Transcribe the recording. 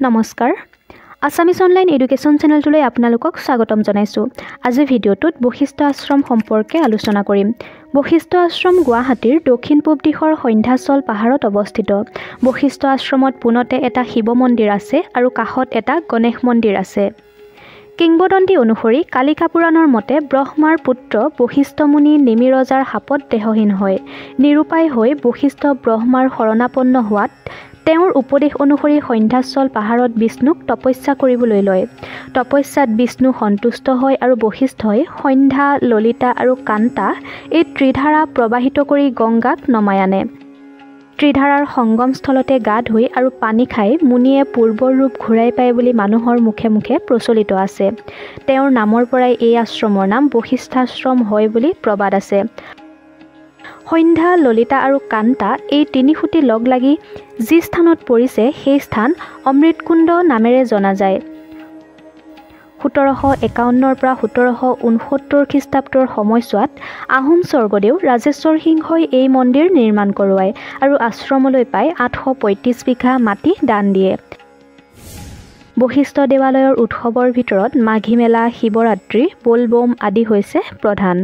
নমস্কাৰ Assamese online education চেনেলটোলৈ আপোনালোকক স্বাগতম জনাইছো। আজি ভিডিঅ'টোত বশিষ্ঠ আশ্ৰম সম্পৰ্কে আলোচনা কৰিম। বশিষ্ঠ আশ্ৰম গুৱাহাটীৰ দক্ষিণ পূব দিশৰ সন্ধ্যাচল পাহাৰত অৱস্থিত। বশিষ্ঠ আশ্ৰমত পোনতে এটা শিৱ মন্দিৰ আছে আৰু কাষত এটা গণেশ মন্দিৰ আছে। কিংবদন্তি অনুসৰি কালিকা পুৰাণৰ মতে ব্ৰহ্মাৰ পুত্ৰ বশিষ্ঠ মুনি নিমি ৰজাৰ শাপত দেহহীন হয়। নিৰুপায় হৈ বশিষ্ঠ ব্ৰহ্মাৰ শৰণাপন্ন হোৱাত তেওঁৰ উপদেশ অনুসৰি সন্ধ্যাচল পাহাৰত বিষ্ণুক তপস্যা কৰিবলৈ লয়। তপস্যাত বিষ্ণু সন্তুষ্ট হয় আৰু বশিষ্ঠই সন্ধ্যা, ললিতা আৰু কান্তা এই ত্ৰিধাৰা প্ৰবাহিত কৰি গংগাক নমাই আনে। ত্ৰিধাৰাৰ সংগমস্থলতে গা ধুই আৰু পানী খাই মুনিয়ে পূৰ্বৰ ৰূপ ঘূৰাই পায় বুলি মানুহৰ মুখে মুখে প্ৰচলিত আছে। তেওঁৰ নামৰ পৰাই এই আশ্ৰমৰ নাম বশিষ্ঠাশ্ৰম হয় বুলি প্ৰবাদ আছে। সন্ধ্যা, ললিতা আৰু কান্তা এই তিনিসুঁতি লগ লাগি যি স্থানত পৰিছে সেই স্থান অমৃতকুণ্ড নামেৰে জনা যায়। ১৭৫১ পৰা ১৭৬৯ খ্ৰীষ্টাব্দৰ সময়ছোৱাত আহোম স্বৰ্গদেউ ৰাজেশ্বৰ সিংহই এই মন্দিৰ নিৰ্মাণ কৰোৱায় আৰু আশ্ৰমলৈ পাই ৮৩৫ বিঘা মাটি দান দিয়ে। বশিষ্ঠ দেৱালয়ৰ উৎসৱৰ ভিতৰত মাঘী মেলা, শিৱৰাত্ৰি, বলবম আদি হৈছে প্ৰধান।